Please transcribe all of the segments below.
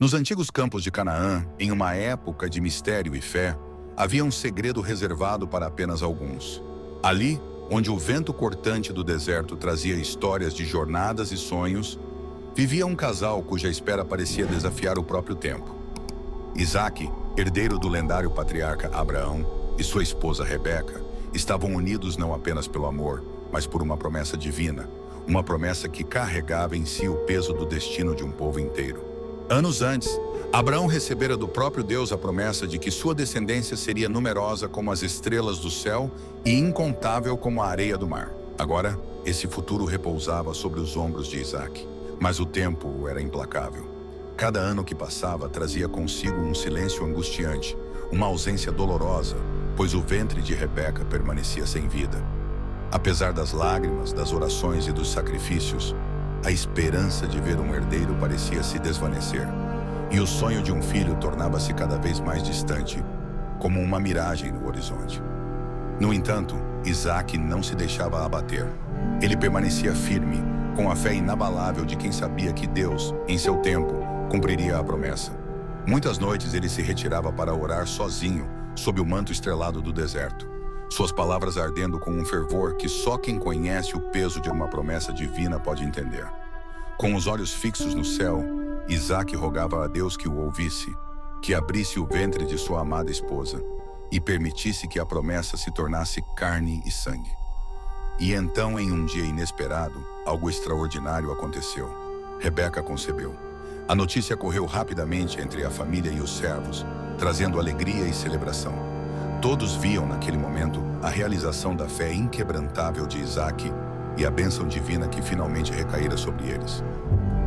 Nos antigos campos de Canaã, em uma época de mistério e fé, havia um segredo reservado para apenas alguns. Ali, onde o vento cortante do deserto trazia histórias de jornadas e sonhos, vivia um casal cuja espera parecia desafiar o próprio tempo. Isaque, herdeiro do lendário patriarca Abraão, e sua esposa Rebeca estavam unidos não apenas pelo amor, mas por uma promessa divina, uma promessa que carregava em si o peso do destino de um povo inteiro. Anos antes, Abraão recebera do próprio Deus a promessa de que sua descendência seria numerosa como as estrelas do céu e incontável como a areia do mar. Agora, esse futuro repousava sobre os ombros de Isaque, mas o tempo era implacável. Cada ano que passava trazia consigo um silêncio angustiante, uma ausência dolorosa, pois o ventre de Rebeca permanecia sem vida. Apesar das lágrimas, das orações e dos sacrifícios, a esperança de ver um herdeiro parecia se desvanecer, e o sonho de um filho tornava-se cada vez mais distante, como uma miragem no horizonte. No entanto, Isaque não se deixava abater. Ele permanecia firme, com a fé inabalável de quem sabia que Deus, em seu tempo, cumpriria a promessa. Muitas noites ele se retirava para orar sozinho, sob o manto estrelado do deserto, suas palavras ardendo com um fervor que só quem conhece o peso de uma promessa divina pode entender. Com os olhos fixos no céu, Isaque rogava a Deus que o ouvisse, que abrisse o ventre de sua amada esposa e permitisse que a promessa se tornasse carne e sangue. E então, em um dia inesperado, algo extraordinário aconteceu. Rebeca concebeu. A notícia correu rapidamente entre a família e os servos, trazendo alegria e celebração. Todos viam naquele momento a realização da fé inquebrantável de Isaque e a bênção divina que finalmente recaíra sobre eles.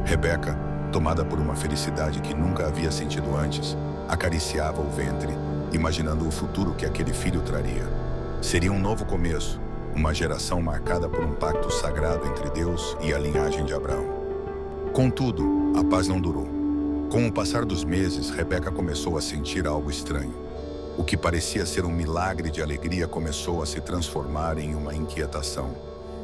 Rebeca, tomada por uma felicidade que nunca havia sentido antes, acariciava o ventre, imaginando o futuro que aquele filho traria. Seria um novo começo, uma geração marcada por um pacto sagrado entre Deus e a linhagem de Abraão. Contudo, a paz não durou. Com o passar dos meses, Rebeca começou a sentir algo estranho. O que parecia ser um milagre de alegria começou a se transformar em uma inquietação.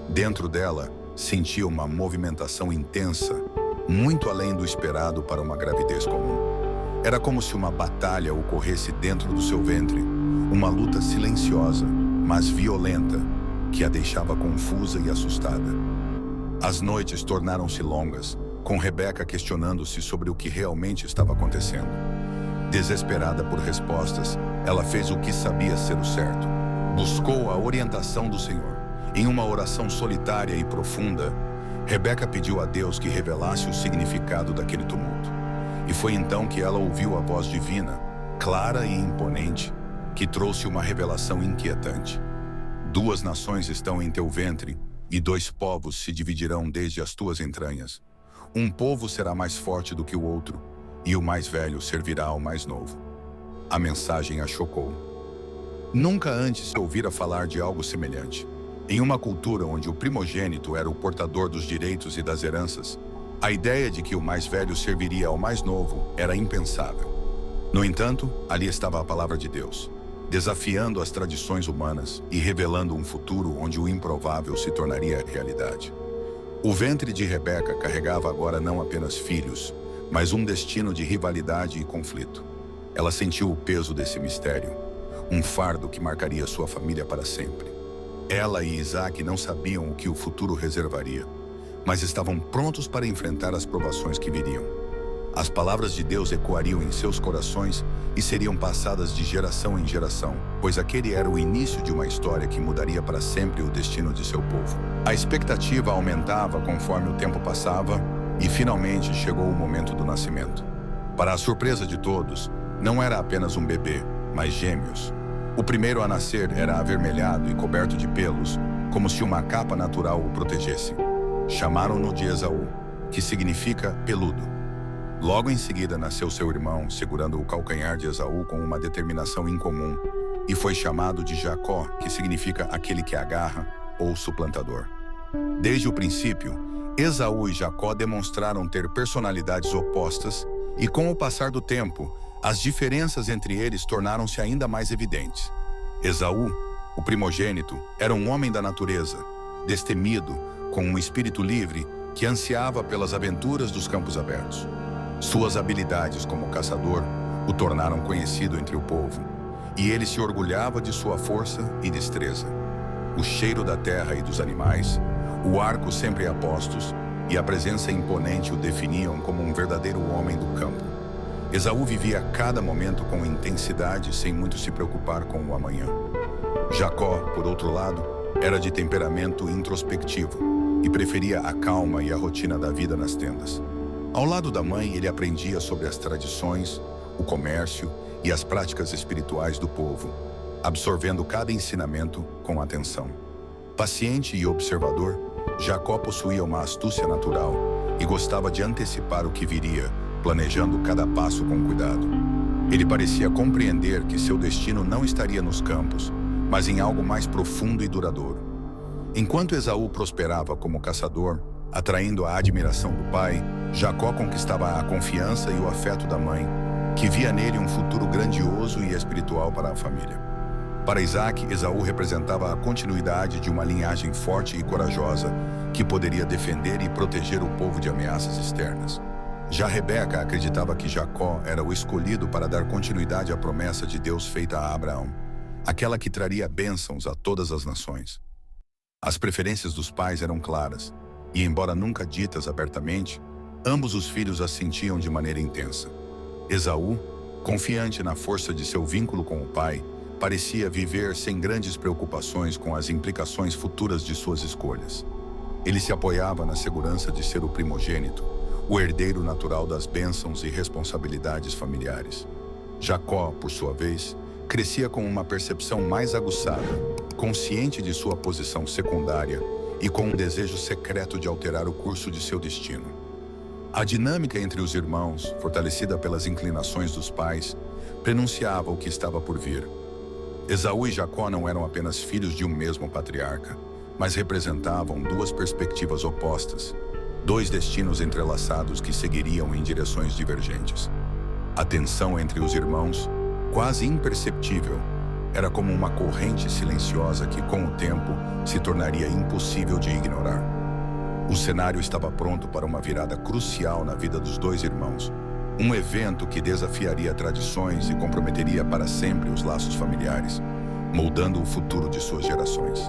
Dentro dela, sentia uma movimentação intensa, muito além do esperado para uma gravidez comum. Era como se uma batalha ocorresse dentro do seu ventre, uma luta silenciosa, mas violenta, que a deixava confusa e assustada. As noites tornaram-se longas, com Rebeca questionando-se sobre o que realmente estava acontecendo. Desesperada por respostas, ela fez o que sabia ser o certo. Buscou a orientação do Senhor. Em uma oração solitária e profunda, Rebeca pediu a Deus que revelasse o significado daquele tumulto. E foi então que ela ouviu a voz divina, clara e imponente, que trouxe uma revelação inquietante. 2 nações estão em teu ventre, e 2 povos se dividirão desde as tuas entranhas. Um povo será mais forte do que o outro, e o mais velho servirá ao mais novo. A mensagem a chocou. Nunca antes se ouvira falar de algo semelhante. Em uma cultura onde o primogênito era o portador dos direitos e das heranças, a ideia de que o mais velho serviria ao mais novo era impensável. No entanto, ali estava a palavra de Deus, desafiando as tradições humanas e revelando um futuro onde o improvável se tornaria realidade. O ventre de Rebeca carregava agora não apenas filhos, mas um destino de rivalidade e conflito. Ela sentiu o peso desse mistério, um fardo que marcaria sua família para sempre. Ela e Isaque não sabiam o que o futuro reservaria, mas estavam prontos para enfrentar as provações que viriam. As palavras de Deus ecoariam em seus corações e seriam passadas de geração em geração, pois aquele era o início de uma história que mudaria para sempre o destino de seu povo. A expectativa aumentava conforme o tempo passava e finalmente chegou o momento do nascimento. Para a surpresa de todos, não era apenas um bebê, mas gêmeos. O primeiro a nascer era avermelhado e coberto de pelos, como se uma capa natural o protegesse. Chamaram-no de Esaú, que significa peludo. Logo em seguida nasceu seu irmão, segurando o calcanhar de Esaú com uma determinação incomum, e foi chamado de Jacó, que significa aquele que agarra ou suplantador. Desde o princípio, Esaú e Jacó demonstraram ter personalidades opostas, e com o passar do tempo, as diferenças entre eles tornaram-se ainda mais evidentes. Esaú, o primogênito, era um homem da natureza, destemido, com um espírito livre, que ansiava pelas aventuras dos campos abertos. Suas habilidades como caçador o tornaram conhecido entre o povo, e ele se orgulhava de sua força e destreza. O cheiro da terra e dos animais, o arco sempre a postos e a presença imponente o definiam como um verdadeiro homem do campo. Esaú vivia cada momento com intensidade, sem muito se preocupar com o amanhã. Jacó, por outro lado, era de temperamento introspectivo e preferia a calma e a rotina da vida nas tendas. Ao lado da mãe, ele aprendia sobre as tradições, o comércio e as práticas espirituais do povo, absorvendo cada ensinamento com atenção. Paciente e observador, Jacó possuía uma astúcia natural e gostava de antecipar o que viria, planejando cada passo com cuidado. Ele parecia compreender que seu destino não estaria nos campos, mas em algo mais profundo e duradouro. Enquanto Esaú prosperava como caçador, atraindo a admiração do pai, Jacó conquistava a confiança e o afeto da mãe, que via nele um futuro grandioso e espiritual para a família. Para Isaac, Esaú representava a continuidade de uma linhagem forte e corajosa, que poderia defender e proteger o povo de ameaças externas. Já Rebeca acreditava que Jacó era o escolhido para dar continuidade à promessa de Deus feita a Abraão, aquela que traria bênçãos a todas as nações. As preferências dos pais eram claras, e embora nunca ditas abertamente, ambos os filhos as sentiam de maneira intensa. Esaú, confiante na força de seu vínculo com o pai, parecia viver sem grandes preocupações com as implicações futuras de suas escolhas. Ele se apoiava na segurança de ser o primogênito, o herdeiro natural das bênçãos e responsabilidades familiares. Jacó, por sua vez, crescia com uma percepção mais aguçada, consciente de sua posição secundária e com um desejo secreto de alterar o curso de seu destino. A dinâmica entre os irmãos, fortalecida pelas inclinações dos pais, prenunciava o que estava por vir. Esaú e Jacó não eram apenas filhos de um mesmo patriarca, mas representavam duas perspectivas opostas, dois destinos entrelaçados que seguiriam em direções divergentes. A tensão entre os irmãos, quase imperceptível, era como uma corrente silenciosa que, com o tempo, se tornaria impossível de ignorar. O cenário estava pronto para uma virada crucial na vida dos dois irmãos, um evento que desafiaria tradições e comprometeria para sempre os laços familiares, moldando o futuro de suas gerações.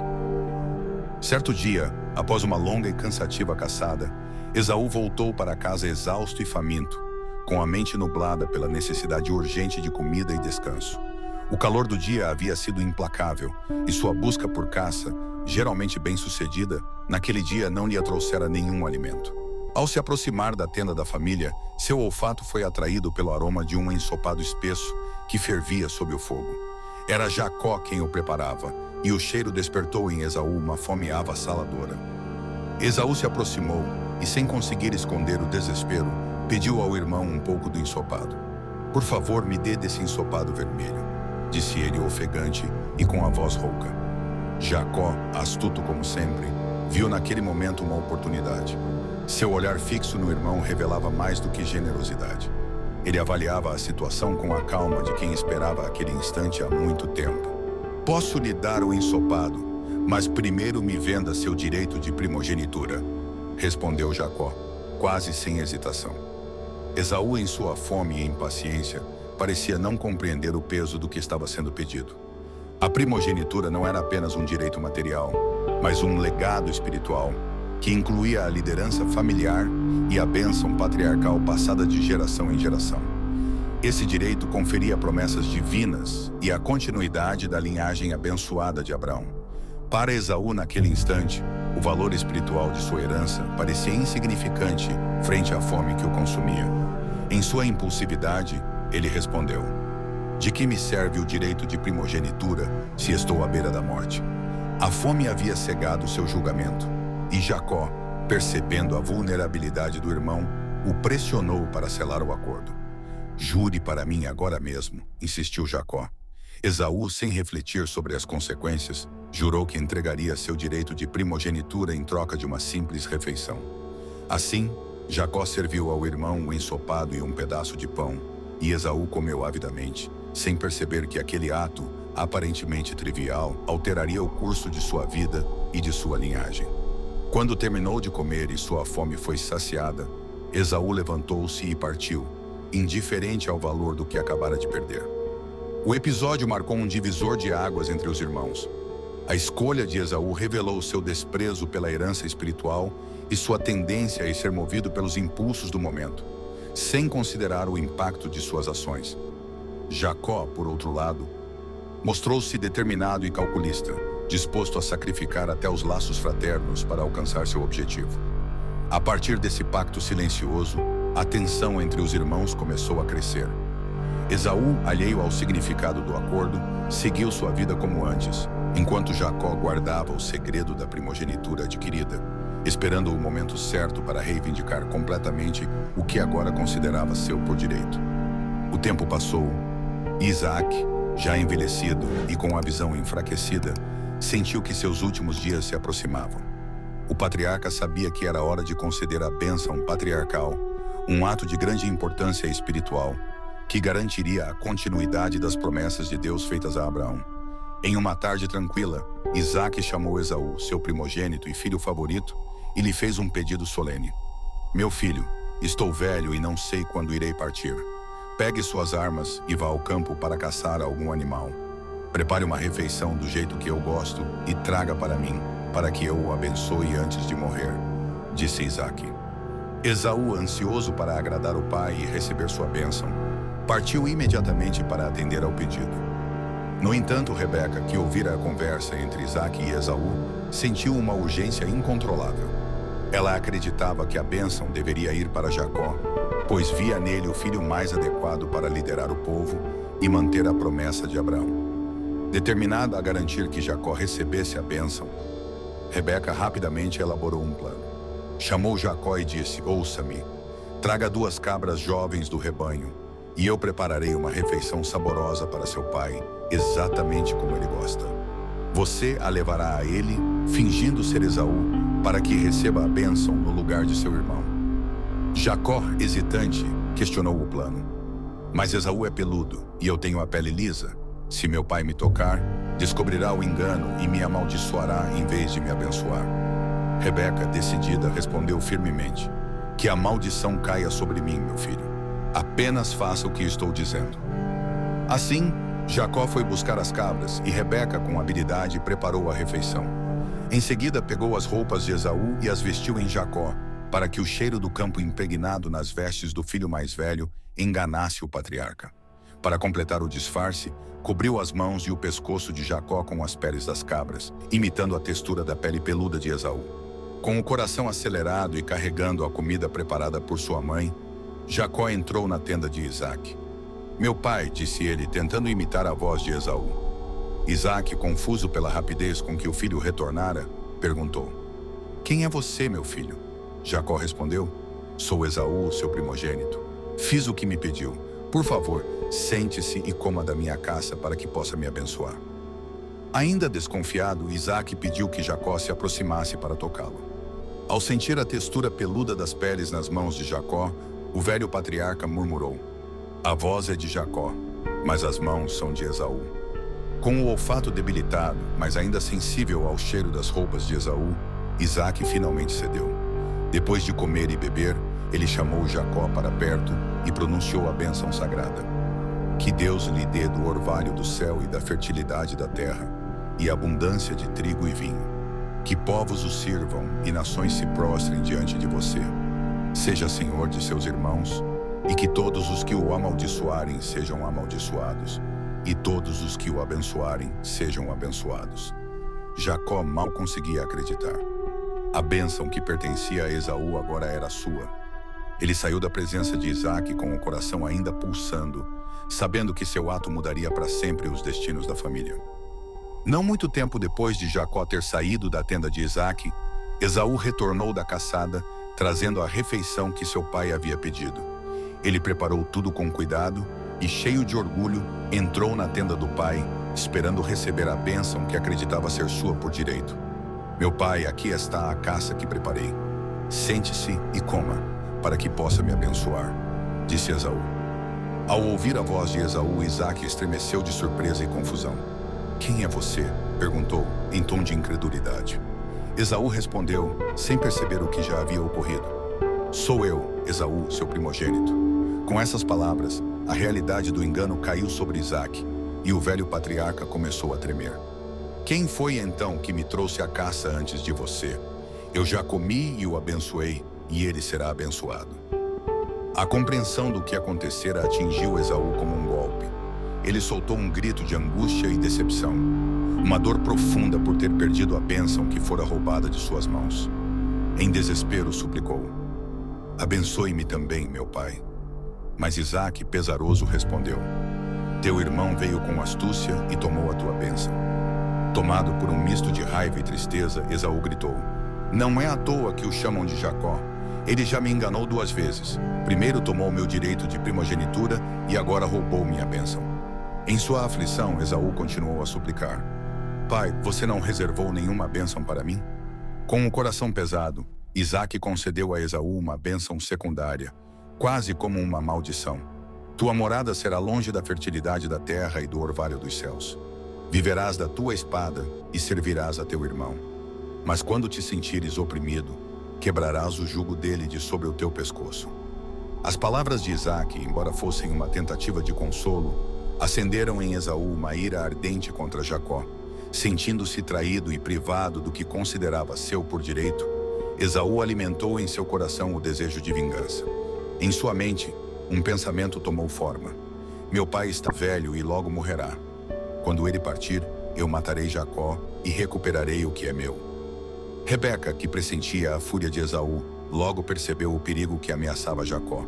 Certo dia, após uma longa e cansativa caçada, Esaú voltou para casa exausto e faminto, com a mente nublada pela necessidade urgente de comida e descanso. O calor do dia havia sido implacável, e sua busca por caça, geralmente bem-sucedida, naquele dia não lhe trouxera nenhum alimento. Ao se aproximar da tenda da família, seu olfato foi atraído pelo aroma de um ensopado espesso que fervia sob o fogo. Era Jacó quem o preparava, e o cheiro despertou em Esaú uma fome avassaladora. Esaú se aproximou e, sem conseguir esconder o desespero, pediu ao irmão um pouco do ensopado. "Por favor, me dê desse ensopado vermelho", disse ele ofegante e com a voz rouca. Jacó, astuto como sempre, viu naquele momento uma oportunidade. Seu olhar fixo no irmão revelava mais do que generosidade. Ele avaliava a situação com a calma de quem esperava aquele instante há muito tempo. "Posso lhe dar o ensopado, mas primeiro me venda seu direito de primogenitura", respondeu Jacó, quase sem hesitação. Esaú, em sua fome e impaciência, parecia não compreender o peso do que estava sendo pedido. A primogenitura não era apenas um direito material, mas um legado espiritual, que incluía a liderança familiar e a bênção patriarcal passada de geração em geração. Esse direito conferia promessas divinas e a continuidade da linhagem abençoada de Abraão. Para Esaú, naquele instante, o valor espiritual de sua herança parecia insignificante frente à fome que o consumia. Em sua impulsividade, ele respondeu: "De que me serve o direito de primogenitura se estou à beira da morte?" A fome havia cegado seu julgamento, e Jacó, percebendo a vulnerabilidade do irmão, o pressionou para selar o acordo. "Jure para mim agora mesmo", insistiu Jacó. Esaú, sem refletir sobre as consequências, jurou que entregaria seu direito de primogenitura em troca de uma simples refeição. Assim, Jacó serviu ao irmão um ensopado e um pedaço de pão, e Esaú comeu avidamente, sem perceber que aquele ato, aparentemente trivial, alteraria o curso de sua vida e de sua linhagem. Quando terminou de comer e sua fome foi saciada, Esaú levantou-se e partiu, indiferente ao valor do que acabara de perder. O episódio marcou um divisor de águas entre os irmãos. A escolha de Esaú revelou seu desprezo pela herança espiritual e sua tendência a ser movido pelos impulsos do momento, sem considerar o impacto de suas ações. Jacó, por outro lado, mostrou-se determinado e calculista, disposto a sacrificar até os laços fraternos para alcançar seu objetivo. A partir desse pacto silencioso, a tensão entre os irmãos começou a crescer. Esaú, alheio ao significado do acordo, seguiu sua vida como antes, enquanto Jacó guardava o segredo da primogenitura adquirida, esperando o momento certo para reivindicar completamente o que agora considerava seu por direito. O tempo passou e Isaac, já envelhecido e com a visão enfraquecida, sentiu que seus últimos dias se aproximavam. O patriarca sabia que era hora de conceder a bênção patriarcal, um ato de grande importância espiritual, que garantiria a continuidade das promessas de Deus feitas a Abraão. Em uma tarde tranquila, Isaac chamou Esaú, seu primogênito e filho favorito, e lhe fez um pedido solene. Meu filho, estou velho e não sei quando irei partir. Pegue suas armas e vá ao campo para caçar algum animal. Prepare uma refeição do jeito que eu gosto e traga para mim, para que eu o abençoe antes de morrer, disse Isaac. Esaú, ansioso para agradar o pai e receber sua bênção, partiu imediatamente para atender ao pedido. No entanto, Rebeca, que ouvira a conversa entre Isaac e Esaú, sentiu uma urgência incontrolável. Ela acreditava que a bênção deveria ir para Jacó, pois via nele o filho mais adequado para liderar o povo e manter a promessa de Abraão. Determinada a garantir que Jacó recebesse a bênção, Rebeca rapidamente elaborou um plano. Chamou Jacó e disse: ouça-me, traga 2 cabras jovens do rebanho, e eu prepararei uma refeição saborosa para seu pai, exatamente como ele gosta. Você a levará a ele, fingindo ser Esaú, para que receba a bênção no lugar de seu irmão. Jacó, hesitante, questionou o plano. Mas Esaú é peludo, e eu tenho a pele lisa. Se meu pai me tocar, descobrirá o engano e me amaldiçoará em vez de me abençoar. Rebeca, decidida, respondeu firmemente: que a maldição caia sobre mim, meu filho. Apenas faça o que estou dizendo. Assim, Jacó foi buscar as cabras e Rebeca, com habilidade, preparou a refeição. Em seguida, pegou as roupas de Esaú e as vestiu em Jacó, para que o cheiro do campo impregnado nas vestes do filho mais velho enganasse o patriarca. Para completar o disfarce, cobriu as mãos e o pescoço de Jacó com as peles das cabras, imitando a textura da pele peluda de Esaú. Com o coração acelerado e carregando a comida preparada por sua mãe, Jacó entrou na tenda de Isaac. Meu pai, disse ele, tentando imitar a voz de Esaú. Isaac, confuso pela rapidez com que o filho retornara, perguntou: quem é você, meu filho? Jacó respondeu: sou Esaú, seu primogênito. Fiz o que me pediu. Por favor, sente-se e coma da minha caça para que possa me abençoar. Ainda desconfiado, Isaac pediu que Jacó se aproximasse para tocá-lo. Ao sentir a textura peluda das peles nas mãos de Jacó, o velho patriarca murmurou: a voz é de Jacó, mas as mãos são de Esaú. Com o olfato debilitado, mas ainda sensível ao cheiro das roupas de Esaú, Isaac finalmente cedeu. Depois de comer e beber, ele chamou Jacó para perto e pronunciou a bênção sagrada. Que Deus lhe dê do orvalho do céu e da fertilidade da terra, e abundância de trigo e vinho. Que povos o sirvam e nações se prostrem diante de você. Seja senhor de seus irmãos, e que todos os que o amaldiçoarem sejam amaldiçoados, e todos os que o abençoarem sejam abençoados. Jacó mal conseguia acreditar. A bênção que pertencia a Esaú agora era sua. Ele saiu da presença de Isaac com o coração ainda pulsando, sabendo que seu ato mudaria para sempre os destinos da família. Não muito tempo depois de Jacó ter saído da tenda de Isaac, Esaú retornou da caçada, trazendo a refeição que seu pai havia pedido. Ele preparou tudo com cuidado e, cheio de orgulho, entrou na tenda do pai, esperando receber a bênção que acreditava ser sua por direito. Meu pai, aqui está a caça que preparei. Sente-se e coma, para que possa me abençoar, disse Esaú. Ao ouvir a voz de Esaú, Isaac estremeceu de surpresa e confusão. Quem é você? Perguntou, em tom de incredulidade. Esaú respondeu, sem perceber o que já havia ocorrido. Sou eu, Esaú, seu primogênito. Com essas palavras, a realidade do engano caiu sobre Isaque, e o velho patriarca começou a tremer. Quem foi então que me trouxe a caça antes de você? Eu já comi e o abençoei, e ele será abençoado. A compreensão do que acontecera atingiu Esaú como um golpe. Ele soltou um grito de angústia e decepção, uma dor profunda por ter perdido a bênção que fora roubada de suas mãos. Em desespero, suplicou: abençoe-me também, meu pai. Mas Isaque, pesaroso, respondeu: teu irmão veio com astúcia e tomou a tua bênção. Tomado por um misto de raiva e tristeza, Esaú gritou: não é à toa que o chamam de Jacó. Ele já me enganou 2 vezes. Primeiro tomou meu direito de primogenitura e agora roubou minha bênção. Em sua aflição, Esaú continuou a suplicar: pai, você não reservou nenhuma bênção para mim? Com o coração pesado, Isaque concedeu a Esaú uma bênção secundária, quase como uma maldição. Tua morada será longe da fertilidade da terra e do orvalho dos céus. Viverás da tua espada e servirás a teu irmão. Mas quando te sentires oprimido, quebrarás o jugo dele de sobre o teu pescoço. As palavras de Isaque, embora fossem uma tentativa de consolo, acenderam em Esaú uma ira ardente contra Jacó. Sentindo-se traído e privado do que considerava seu por direito, Esaú alimentou em seu coração o desejo de vingança. Em sua mente, um pensamento tomou forma: meu pai está velho e logo morrerá. Quando ele partir, eu matarei Jacó e recuperarei o que é meu. Rebeca, que pressentia a fúria de Esaú, logo percebeu o perigo que ameaçava Jacó.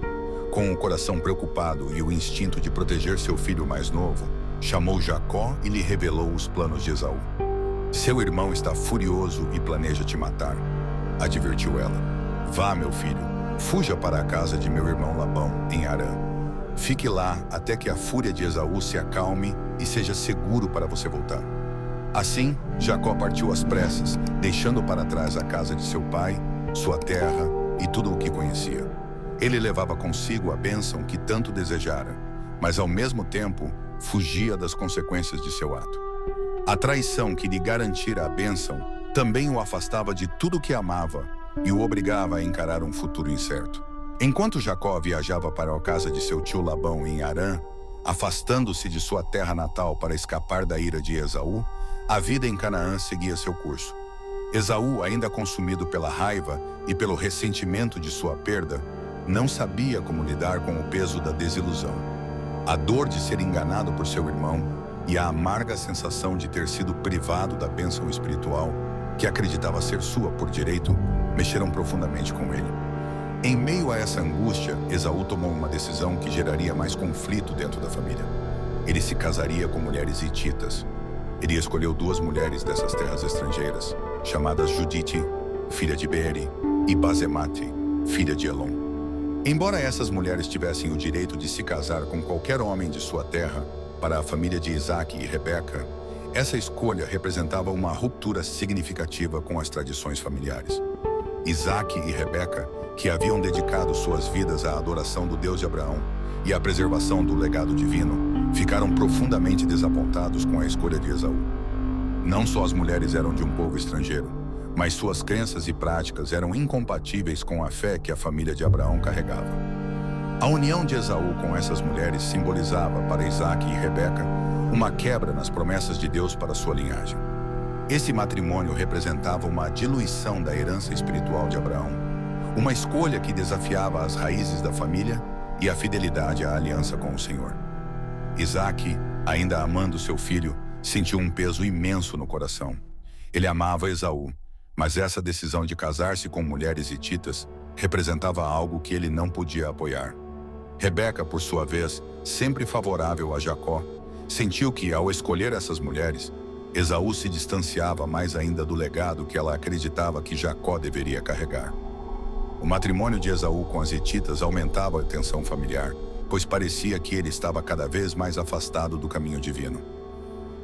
Com o coração preocupado e o instinto de proteger seu filho mais novo, chamou Jacó e lhe revelou os planos de Esaú. Seu irmão está furioso e planeja te matar, advertiu ela. Vá, meu filho, fuja para a casa de meu irmão Labão, em Harã. Fique lá até que a fúria de Esaú se acalme e seja seguro para você voltar. Assim, Jacó partiu às pressas, deixando para trás a casa de seu pai, sua terra e tudo o que conhecia. Ele levava consigo a bênção que tanto desejara, mas ao mesmo tempo fugia das consequências de seu ato. A traição que lhe garantira a bênção também o afastava de tudo o que amava e o obrigava a encarar um futuro incerto. Enquanto Jacó viajava para a casa de seu tio Labão em Harã, afastando-se de sua terra natal para escapar da ira de Esaú, a vida em Canaã seguia seu curso. Esaú, ainda consumido pela raiva e pelo ressentimento de sua perda, não sabia como lidar com o peso da desilusão. A dor de ser enganado por seu irmão e a amarga sensação de ter sido privado da bênção espiritual, que acreditava ser sua por direito, mexeram profundamente com ele. Em meio a essa angústia, Esaú tomou uma decisão que geraria mais conflito dentro da família. Ele se casaria com mulheres hititas. Ele escolheu 2 mulheres dessas terras estrangeiras, chamadas Judite, filha de Beeri, e Basemate, filha de Elon. Embora essas mulheres tivessem o direito de se casar com qualquer homem de sua terra, para a família de Isaque e Rebeca, essa escolha representava uma ruptura significativa com as tradições familiares. Isaque e Rebeca, que haviam dedicado suas vidas à adoração do Deus de Abraão e à preservação do legado divino, ficaram profundamente desapontados com a escolha de Esaú. Não só as mulheres eram de um povo estrangeiro, mas suas crenças e práticas eram incompatíveis com a fé que a família de Abraão carregava. A união de Esaú com essas mulheres simbolizava para Isaque e Rebeca uma quebra nas promessas de Deus para sua linhagem. Esse matrimônio representava uma diluição da herança espiritual de Abraão, uma escolha que desafiava as raízes da família e a fidelidade à aliança com o Senhor. Isaque, ainda amando seu filho, sentiu um peso imenso no coração. Ele amava Esaú, mas essa decisão de casar-se com mulheres hititas representava algo que ele não podia apoiar. Rebeca, por sua vez, sempre favorável a Jacó, sentiu que, ao escolher essas mulheres, Esaú se distanciava mais ainda do legado que ela acreditava que Jacó deveria carregar. O matrimônio de Esaú com as hititas aumentava a tensão familiar, pois parecia que ele estava cada vez mais afastado do caminho divino.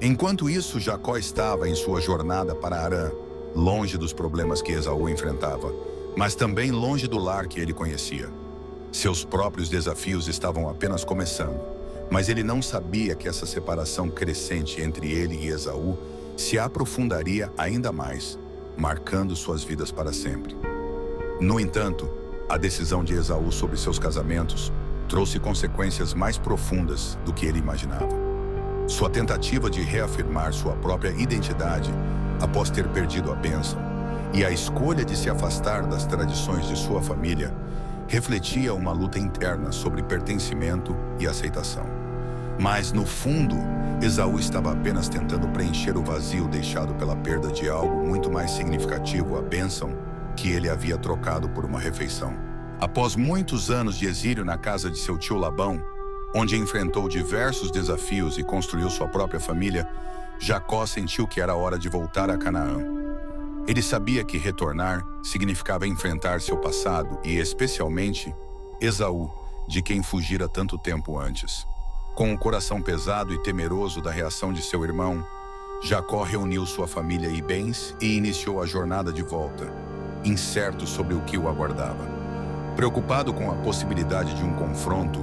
Enquanto isso, Jacó estava em sua jornada para Harã, longe dos problemas que Esaú enfrentava, mas também longe do lar que ele conhecia. Seus próprios desafios estavam apenas começando, mas ele não sabia que essa separação crescente entre ele e Esaú se aprofundaria ainda mais, marcando suas vidas para sempre. No entanto, A decisão de Esaú sobre seus casamentos trouxe consequências mais profundas do que ele imaginava. Sua tentativa de reafirmar sua própria identidade após ter perdido a bênção e a escolha de se afastar das tradições de sua família refletia uma luta interna sobre pertencimento e aceitação. Mas, no fundo, Esaú estava apenas tentando preencher o vazio deixado pela perda de algo muito mais significativo, a bênção que ele havia trocado por uma refeição. Após muitos anos de exílio na casa de seu tio Labão, onde enfrentou diversos desafios e construiu sua própria família, Jacó sentiu que era hora de voltar a Canaã. Ele sabia que retornar significava enfrentar seu passado e, especialmente, Esaú, de quem fugira tanto tempo antes. Com o coração pesado e temeroso da reação de seu irmão, Jacó reuniu sua família e bens e iniciou a jornada de volta, incerto sobre o que o aguardava. Preocupado com a possibilidade de um confronto,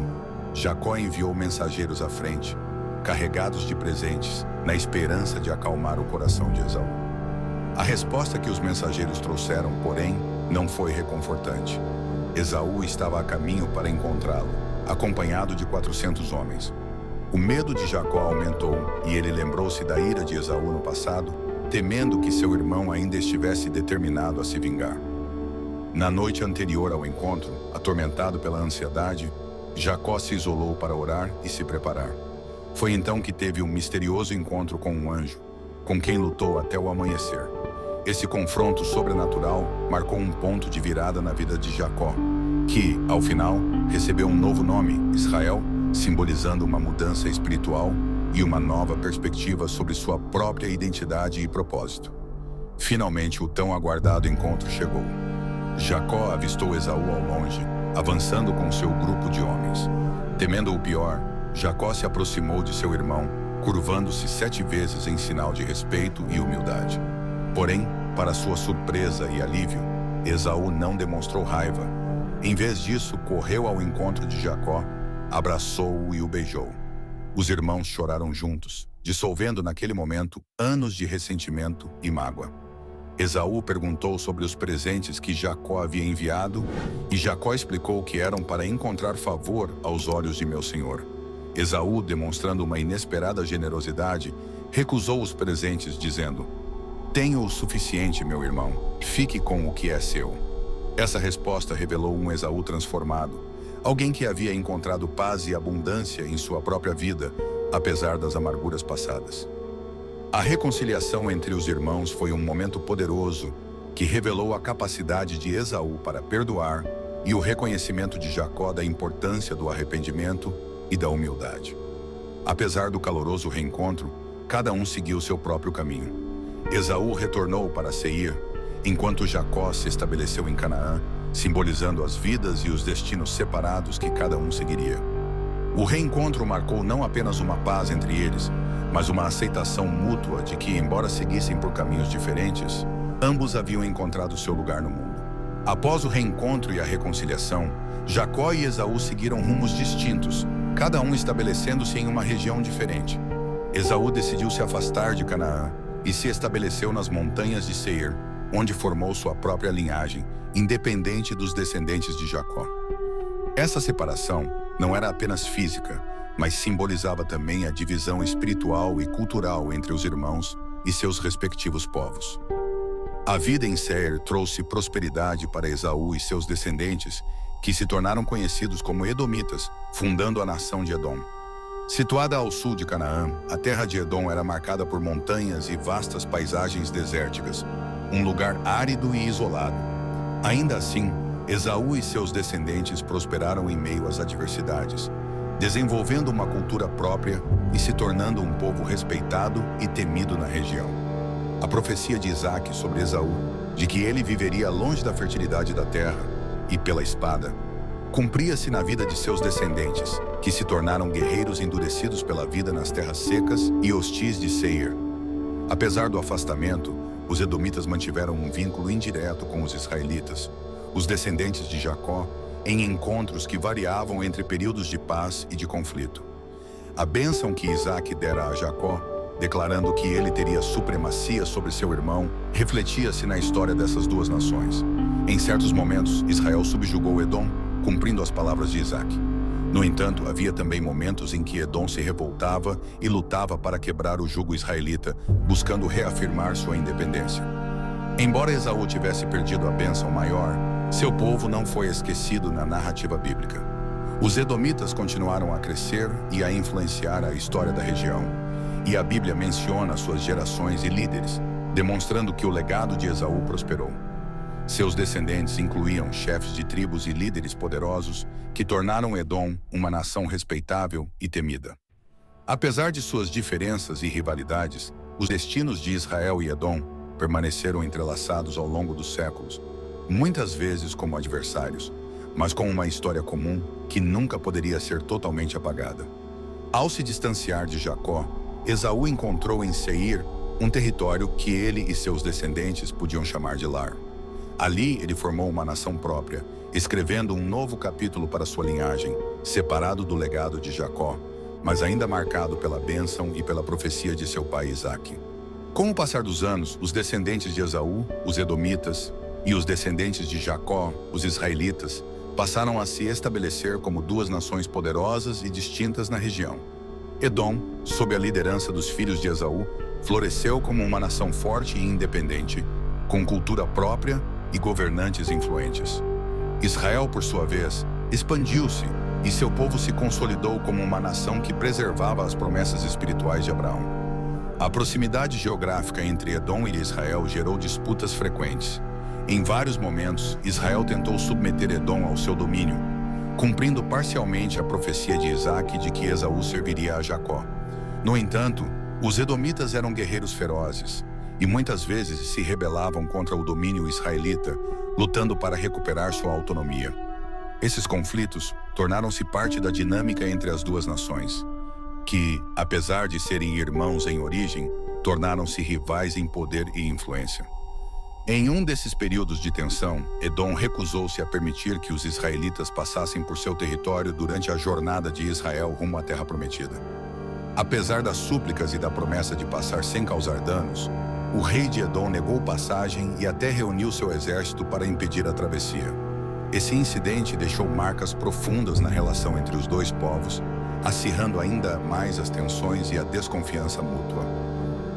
Jacó enviou mensageiros à frente, carregados de presentes, na esperança de acalmar o coração de Esaú. A resposta que os mensageiros trouxeram, porém, não foi reconfortante. Esaú estava a caminho para encontrá-lo, acompanhado de 400 homens. O medo de Jacó aumentou e ele lembrou-se da ira de Esaú no passado, temendo que seu irmão ainda estivesse determinado a se vingar. Na noite anterior ao encontro, atormentado pela ansiedade, Jacó se isolou para orar e se preparar. Foi então que teve um misterioso encontro com um anjo, com quem lutou até o amanhecer. Esse confronto sobrenatural marcou um ponto de virada na vida de Jacó, que, ao final, recebeu um novo nome, Israel, simbolizando uma mudança espiritual e uma nova perspectiva sobre sua própria identidade e propósito. Finalmente, o tão aguardado encontro chegou. Jacó avistou Esaú ao longe, avançando com seu grupo de homens. Temendo o pior, Jacó se aproximou de seu irmão, curvando-se 7 vezes em sinal de respeito e humildade. Porém, para sua surpresa e alívio, Esaú não demonstrou raiva. Em vez disso, correu ao encontro de Jacó, abraçou-o e o beijou. Os irmãos choraram juntos, dissolvendo naquele momento anos de ressentimento e mágoa. Esaú perguntou sobre os presentes que Jacó havia enviado, e Jacó explicou que eram para encontrar favor aos olhos de meu senhor. Esaú, demonstrando uma inesperada generosidade, recusou os presentes, dizendo: "Tenho o suficiente, meu irmão. Fique com o que é seu." Essa resposta revelou um Esaú transformado, alguém que havia encontrado paz e abundância em sua própria vida, apesar das amarguras passadas. A reconciliação entre os irmãos foi um momento poderoso que revelou a capacidade de Esaú para perdoar e o reconhecimento de Jacó da importância do arrependimento e da humildade. Apesar do caloroso reencontro, cada um seguiu seu próprio caminho. Esaú retornou para Seir, enquanto Jacó se estabeleceu em Canaã, simbolizando as vidas e os destinos separados que cada um seguiria. O reencontro marcou não apenas uma paz entre eles, mas uma aceitação mútua de que, embora seguissem por caminhos diferentes, ambos haviam encontrado seu lugar no mundo. Após o reencontro e a reconciliação, Jacó e Esaú seguiram rumos distintos, cada um estabelecendo-se em uma região diferente. Esaú decidiu se afastar de Canaã e se estabeleceu nas montanhas de Seir, onde formou sua própria linhagem, independente dos descendentes de Jacó. Essa separação não era apenas física, mas simbolizava também a divisão espiritual e cultural entre os irmãos e seus respectivos povos. A vida em Seir trouxe prosperidade para Esaú e seus descendentes, que se tornaram conhecidos como Edomitas, fundando a nação de Edom. Situada ao sul de Canaã, a terra de Edom era marcada por montanhas e vastas paisagens desérticas, um lugar árido e isolado. Ainda assim, Esaú e seus descendentes prosperaram em meio às adversidades, desenvolvendo uma cultura própria e se tornando um povo respeitado e temido na região. A profecia de Isaque sobre Esaú, de que ele viveria longe da fertilidade da terra e pela espada, cumpria-se na vida de seus descendentes, que se tornaram guerreiros endurecidos pela vida nas terras secas e hostis de Seir. Apesar do afastamento, os edomitas mantiveram um vínculo indireto com os israelitas, os descendentes de Jacó, em encontros que variavam entre períodos de paz e de conflito. A bênção que Isaque dera a Jacó declarando que ele teria supremacia sobre seu irmão, refletia-se na história dessas duas nações. Em certos momentos, Israel subjugou Edom, cumprindo as palavras de Isaque. No entanto, havia também momentos em que Edom se revoltava e lutava para quebrar o jugo israelita, buscando reafirmar sua independência. Embora Esaú tivesse perdido a bênção maior, seu povo não foi esquecido na narrativa bíblica. Os edomitas continuaram a crescer e a influenciar a história da região, e a Bíblia menciona suas gerações e líderes, demonstrando que o legado de Esaú prosperou. Seus descendentes incluíam chefes de tribos e líderes poderosos que tornaram Edom uma nação respeitável e temida. Apesar de suas diferenças e rivalidades, os destinos de Israel e Edom permaneceram entrelaçados ao longo dos séculos, muitas vezes como adversários, mas com uma história comum que nunca poderia ser totalmente apagada. Ao se distanciar de Jacó, Esaú encontrou em Seir um território que ele e seus descendentes podiam chamar de lar. Ali ele formou uma nação própria, escrevendo um novo capítulo para sua linhagem, separado do legado de Jacó, mas ainda marcado pela bênção e pela profecia de seu pai Isaque. Com o passar dos anos, os descendentes de Esaú, os edomitas, e os descendentes de Jacó, os israelitas, passaram a se estabelecer como duas nações poderosas e distintas na região. Edom, sob a liderança dos filhos de Esaú, floresceu como uma nação forte e independente, com cultura própria e governantes influentes. Israel, por sua vez, expandiu-se e seu povo se consolidou como uma nação que preservava as promessas espirituais de Abraão. A proximidade geográfica entre Edom e Israel gerou disputas frequentes. Em vários momentos, Israel tentou submeter Edom ao seu domínio, cumprindo parcialmente a profecia de Isaque de que Esaú serviria a Jacó. No entanto, os edomitas eram guerreiros ferozes e muitas vezes se rebelavam contra o domínio israelita, lutando para recuperar sua autonomia. Esses conflitos tornaram-se parte da dinâmica entre as duas nações, que, apesar de serem irmãos em origem, tornaram-se rivais em poder e influência. Em um desses períodos de tensão, Edom recusou-se a permitir que os israelitas passassem por seu território durante a jornada de Israel rumo à Terra Prometida. Apesar das súplicas e da promessa de passar sem causar danos, o rei de Edom negou passagem e até reuniu seu exército para impedir a travessia. Esse incidente deixou marcas profundas na relação entre os dois povos, acirrando ainda mais as tensões e a desconfiança mútua.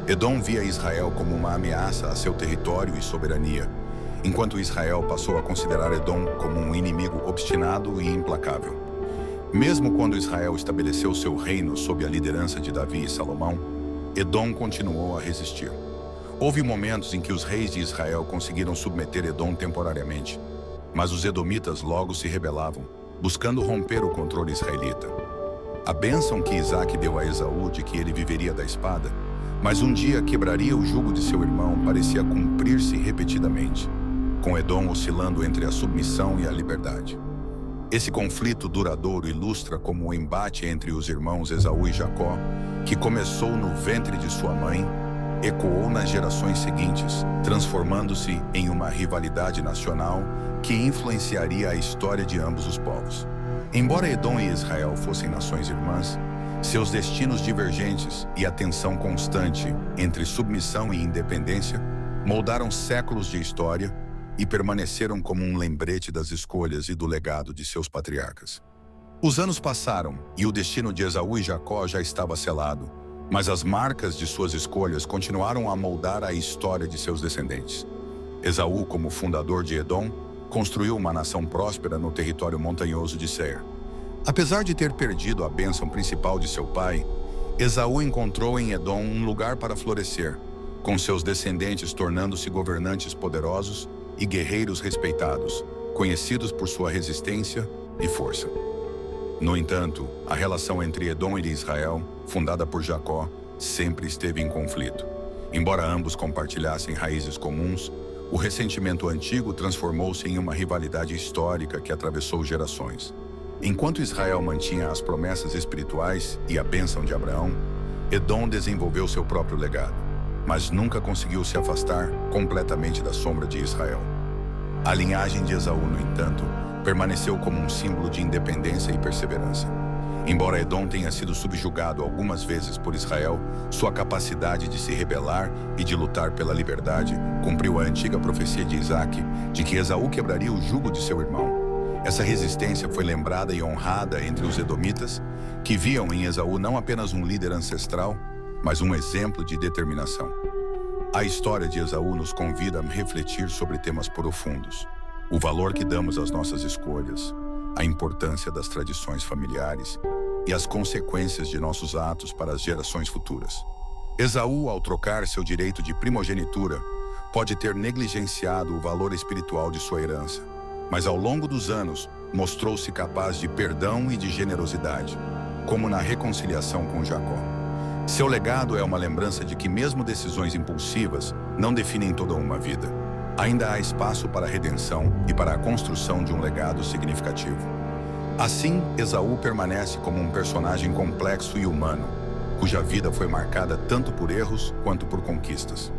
Edom via Israel como uma ameaça a seu território e soberania, enquanto Israel passou a considerar Edom como um inimigo obstinado e implacável. Mesmo quando Israel estabeleceu seu reino sob a liderança de Davi e Salomão, Edom continuou a resistir. Houve momentos em que os reis de Israel conseguiram submeter Edom temporariamente, mas os edomitas logo se rebelavam, buscando romper o controle israelita. A bênção que Isaque deu a Esaú de que ele viveria da espada, mas um dia quebraria o jugo de seu irmão, parecia cumprir-se repetidamente, com Edom oscilando entre a submissão e a liberdade. Esse conflito duradouro ilustra como o embate entre os irmãos Esaú e Jacó, que começou no ventre de sua mãe, ecoou nas gerações seguintes, transformando-se em uma rivalidade nacional que influenciaria a história de ambos os povos. Embora Edom e Israel fossem nações irmãs, seus destinos divergentes e a tensão constante entre submissão e independência moldaram séculos de história e permaneceram como um lembrete das escolhas e do legado de seus patriarcas. Os anos passaram e o destino de Esaú e Jacó já estava selado, mas as marcas de suas escolhas continuaram a moldar a história de seus descendentes. Esaú, como fundador de Edom, construiu uma nação próspera no território montanhoso de Seir. Apesar de ter perdido a bênção principal de seu pai, Esaú encontrou em Edom um lugar para florescer, com seus descendentes tornando-se governantes poderosos e guerreiros respeitados, conhecidos por sua resistência e força. No entanto, a relação entre Edom e Israel, fundada por Jacó, sempre esteve em conflito. Embora ambos compartilhassem raízes comuns, o ressentimento antigo transformou-se em uma rivalidade histórica que atravessou gerações. Enquanto Israel mantinha as promessas espirituais e a bênção de Abraão, Edom desenvolveu seu próprio legado, mas nunca conseguiu se afastar completamente da sombra de Israel. A linhagem de Esaú, no entanto, permaneceu como um símbolo de independência e perseverança. Embora Edom tenha sido subjugado algumas vezes por Israel, sua capacidade de se rebelar e de lutar pela liberdade cumpriu a antiga profecia de Isaque de que Esaú quebraria o jugo de seu irmão. Essa resistência foi lembrada e honrada entre os edomitas, que viam em Esaú não apenas um líder ancestral, mas um exemplo de determinação. A história de Esaú nos convida a refletir sobre temas profundos: o valor que damos às nossas escolhas, a importância das tradições familiares e as consequências de nossos atos para as gerações futuras. Esaú, ao trocar seu direito de primogenitura, pode ter negligenciado o valor espiritual de sua herança, mas ao longo dos anos mostrou-se capaz de perdão e de generosidade, como na reconciliação com Jacó. Seu legado é uma lembrança de que mesmo decisões impulsivas não definem toda uma vida. Ainda há espaço para a redenção e para a construção de um legado significativo. Assim, Esaú permanece como um personagem complexo e humano, cuja vida foi marcada tanto por erros quanto por conquistas.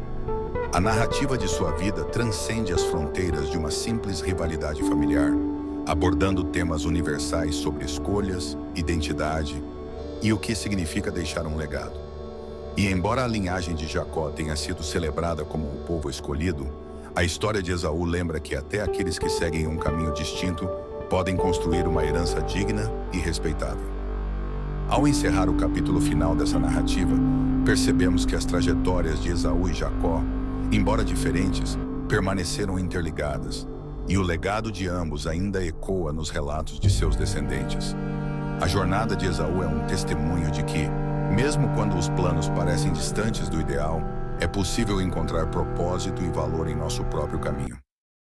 A narrativa de sua vida transcende as fronteiras de uma simples rivalidade familiar, abordando temas universais sobre escolhas, identidade e o que significa deixar um legado. E embora a linhagem de Jacó tenha sido celebrada como o povo escolhido, a história de Esaú lembra que até aqueles que seguem um caminho distinto podem construir uma herança digna e respeitável. Ao encerrar o capítulo final dessa narrativa, percebemos que as trajetórias de Esaú e Jacó, embora diferentes, permaneceram interligadas, e o legado de ambos ainda ecoa nos relatos de seus descendentes. A jornada de Esaú é um testemunho de que, mesmo quando os planos parecem distantes do ideal, é possível encontrar propósito e valor em nosso próprio caminho.